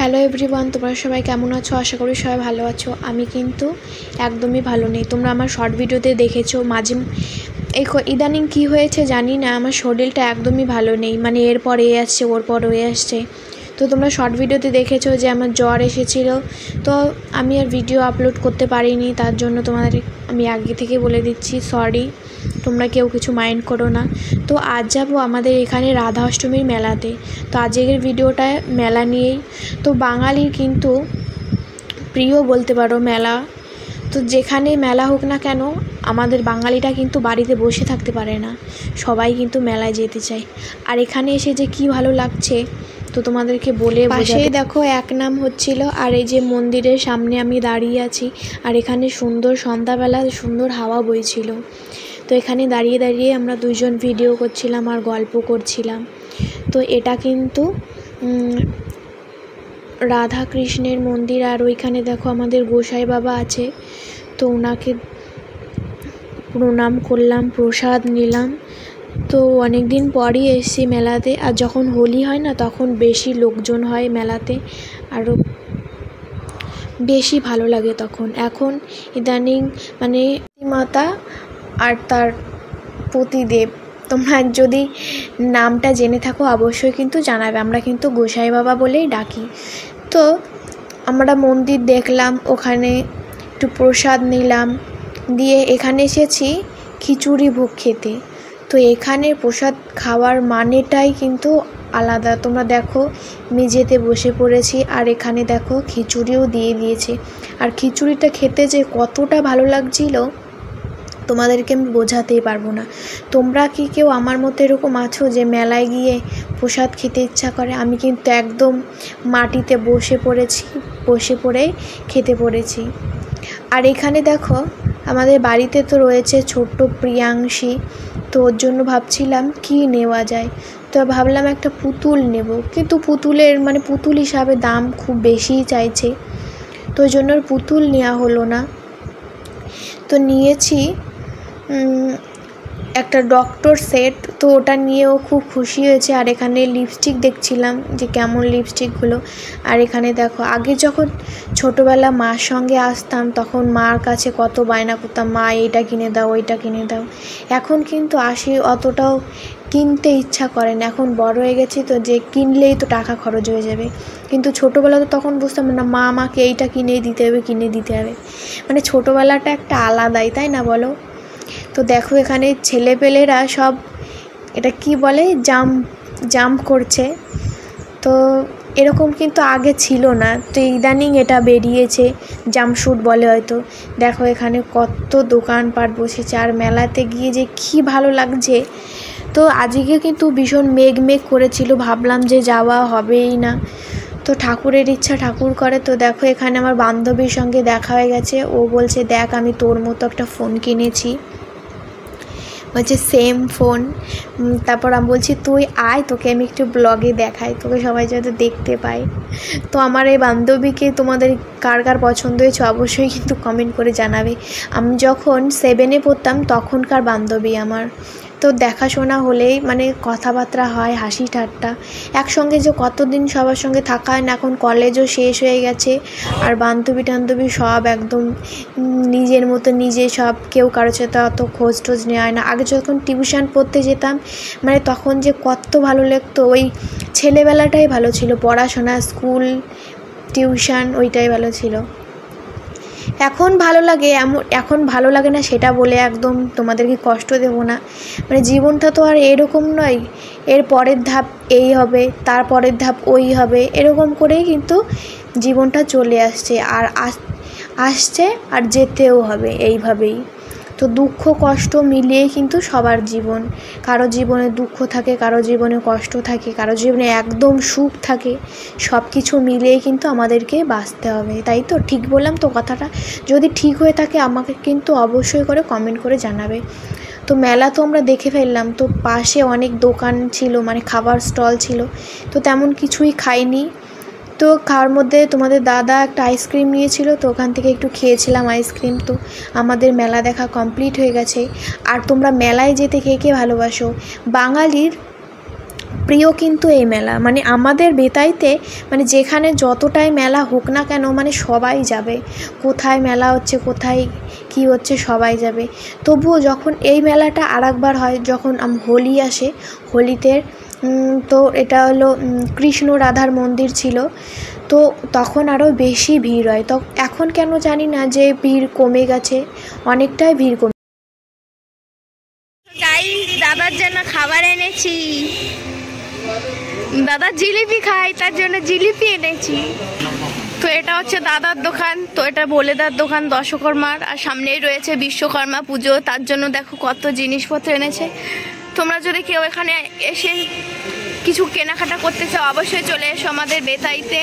Hello everyone, তোমরা সবাই কেমন আছো? আশা করি সবাই ভালো আছো। আমি কিন্তু একদমই ভালো নেই। তোমরা আমার শর্ট ভিডিওতে দেখেছো মাঝে ইদানিং কি হয়েছে জানি না, আমার শরীরটা একদমই ভালো নেই। মানে এরপর এ আসছে, ওর পর এ আসছে। তো তোমরা শর্ট ভিডিওতে দেখেছো যে আমার জ্বর এসেছিলো, তো আমি আর ভিডিও আপলোড করতে পারিনি। তার জন্য তোমাদের আমি আগে থেকে বলে দিচ্ছি সরি, তোমরা কেউ কিছু মাইন্ড করো না। তো আজ যাবো আমাদের এখানে রাধা অষ্টমীর মেলাতে। তো আজকের ভিডিওটা মেলা নিয়েই। তো বাঙালির কিন্তু প্রিয় বলতে পারো মেলা। তো যেখানে মেলা হোক না কেন, আমাদের বাঙালিটা কিন্তু বাড়িতে বসে থাকতে পারে না, সবাই কিন্তু মেলায় যেতে চায়। আর এখানে এসে যে কি ভালো লাগছে তো তোমাদেরকে বলে পাশেই দেখো এক নাম হচ্ছিল, আর এই যে মন্দিরের সামনে আমি দাঁড়িয়ে আছি। আর এখানে সুন্দর সন্ধ্যাবেলা সুন্দর হাওয়া বইছিল। তো এখানে দাঁড়িয়ে দাঁড়িয়ে আমরা দুইজন ভিডিও করছিলাম আর গল্প করছিলাম। তো এটা কিন্তু রাধা কৃষ্ণের মন্দির। আর ওইখানে দেখো আমাদের গোসাই বাবা আছে, তো ওনাকে প্রণাম করলাম, প্রসাদ নিলাম। তো অনেক দিন পরই এসেছি মেলাতে। আর যখন হোলি হয় না, তখন বেশি লোকজন হয় মেলাতে, আরও বেশি ভালো লাগে তখন। এখন ইদানিং মানে মাতা আর তার পতিদেব, তোমরা যদি নামটা জেনে থাকো অবশ্যই কিন্তু জানাবে। আমরা কিন্তু গোসাই বাবা বলেই ডাকি। তো আমরা মন্দির দেখলাম, ওখানে একটু প্রসাদ নিলাম, দিয়ে এখানে এসেছি খিচুড়ি ভোগ খেতে। তো এখানে প্রসাদ খাওয়ার মানেটাই কিন্তু আলাদা। তোমরা দেখো মেঝেতে বসে পড়েছি, আর এখানে দেখো খিচুড়িও দিয়ে দিয়েছে। আর খিচুড়িটা খেতে যে কতটা ভালো লাগছিল তোমাদেরকে আমি বোঝাতেই পারবো না। তোমরা কি কেউ আমার মতো এরকম আছো যে মেলায় গিয়ে প্রসাদ খেতে ইচ্ছা করে? আমি কিন্তু একদম মাটিতে বসে পড়ে খেতে পড়েছি। আর এখানে দেখো আমাদের বাড়িতে তো রয়েছে ছোট্ট প্রিয়াংশী, তো ওর জন্য ভাবছিলাম কি নেওয়া যায়। তো ভাবলাম একটা পুতুল নেব, কিন্তু পুতুলের মানে পুতুল হিসাবে দাম খুব বেশিই চাইছে, তো ওই জন্য পুতুল নেওয়া হলো না। তো নিয়েছি একটা ডক্টর সেট, তো ওটা নিয়েও খুব খুশি হয়েছে। আর এখানে লিপস্টিক দেখছিলাম যে কেমন লিপস্টিকগুলো। আর এখানে দেখো আগে যখন ছোটোবেলা মার সঙ্গে আসতাম, তখন মার কাছে কত বায়না করতাম, মা এইটা কিনে দাও ওইটা কিনে দাও। এখন কিন্তু আসি অতটাও কিনতে ইচ্ছা করে না, এখন বড় হয়ে গেছি তো, যে কিনলেই তো টাকা খরচ হয়ে যাবে। কিন্তু ছোটোবেলা তো তখন বুঝতাম না, মা আমাকে এইটা কিনে দিতে হবে। মানে ছোটোবেলাটা একটা আলাদাই, তাই না বলো? তো দেখো এখানে ছেলেপেলেরা সব এটা কি বলে জাম্প করছে। তো এরকম কিন্তু আগে ছিল না, তো ইদানিং এটা বেরিয়েছে, জাম্পশুট বলে হয়তো। দেখো এখানে কত দোকানপাট বসেছে, আর মেলাতে গিয়ে যে কি ভালো লাগছে। তো আজকে কিন্তু ভীষণ মেঘ করেছিল, ভাবলাম যে যাওয়া হবেই না। তো ঠাকুরের ইচ্ছা ঠাকুর করে। তো দেখো এখানে আমার বান্ধবীর সঙ্গে দেখা হয়ে গেছে। ও বলছে দেখ আমি তোর মতো একটা ফোন কিনেছি, বলছে সেম ফোন। তারপর আমি বলছি তুই আয়, তোকে আমি একটু ব্লগে দেখাই, তোকে সবাই যাতে দেখতে পায়। তো আমার এই বান্ধবীকে তোমাদের কার কার পছন্দ হয়েছে অবশ্যই কিন্তু কমেন্ট করে জানাবে। আমি যখন 7-এ পড়তাম তখনকার বান্ধবী আমার। তো দেখাশোনা হলেই মানে কথাবার্তা হয়, হাসি ঠাট্টা, একসঙ্গে যে কতদিন সবার সঙ্গে থাকা হয় না। এখন কলেজও শেষ হয়ে গেছে, আর বান্ধবী সব একদম নিজের মতো নিজে সব, কেউ কারোর সাথে অত খোঁজ টোজ নেওয়া হয় না। আগে যখন টিউশন পড়তে যেতাম, মানে তখন যে কত ভালো লাগতো, ওই ছেলেবেলাটাই ভালো ছিল, পড়াশোনা স্কুল টিউশন ওইটাই ভালো ছিল। এখন ভালো লাগে না সেটা বলে একদম তোমাদেরকে কষ্ট দেব না। মানে জীবনটা তো আর এরকম নয়, এর পরের ধাপ এই হবে, তার পরের ধাপ ওই হবে, এরকম করেই কিন্তু জীবনটা চলে আসছে আর যেতেও হবে এইভাবেই। তো দুঃখ কষ্ট মিলিয়েই কিন্তু সবার জীবন। কারো জীবনে দুঃখ থাকে, কারো জীবনে কষ্ট থাকে, কারো জীবনে একদম সুখ থাকে। সব কিছু মিলিয়েই কিন্তু আমাদেরকে বাঁচতে হবে, তাই তো? ঠিক বললাম তো কথাটা? যদি ঠিক হয়ে থাকে আমাকে কিন্তু অবশ্যই করে কমেন্ট করে জানাবে। তো মেলা তো আমরা দেখে ফেললাম। তো পাশে অনেক দোকান ছিল, মানে খাবার স্টল ছিল, তো তেমন কিছুই খাইনি। তো খাওয়ার মধ্যে তোমাদের দাদা একটা আইসক্রিম নিয়েছিল, তো ওখান থেকে একটু খেয়েছিলাম আইসক্রিম। তো আমাদের মেলা দেখা কমপ্লিট হয়ে গেছে। আর তোমরা মেলায় যেতে কে কে ভালোবাসো? বাঙালির প্রিয় কিন্তু এই মেলা, মানে আমাদের বেতাইতে মানে যেখানে যতটাই মেলা হোক না কেন মানে সবাই যাবে, কোথায় মেলা হচ্ছে কোথায় কি হচ্ছে সবাই যাবে। তবুও যখন এই মেলাটা আরেকবার হয়, যখন হোলি আসে, হোলিতে তো এটা হলো কৃষ্ণ রাধার মন্দির ছিল, তো তখন আরও বেশি ভিড় হয়। তো এখন কেন জানি না যে ভিড় কমে গেছে, অনেকটাই ভিড় কমে। দাদার জন্য খাবার এনেছি, দাদা জিলিপি খাই তার জন্য জিলিপি এনেছি। তো এটা হচ্ছে দাদার দোকান, তো এটা ভোলেদার দোকান দশকর্মার, আর সামনেই রয়েছে বিশ্বকর্মা পুজো, তার জন্য দেখো কত জিনিসপত্র এনেছে। তোমরা যদি কেউ এখানে এসে কিছু কেনাকাটা করতে চাও অবশ্যই চলে এসো আমাদের বেতাইতে।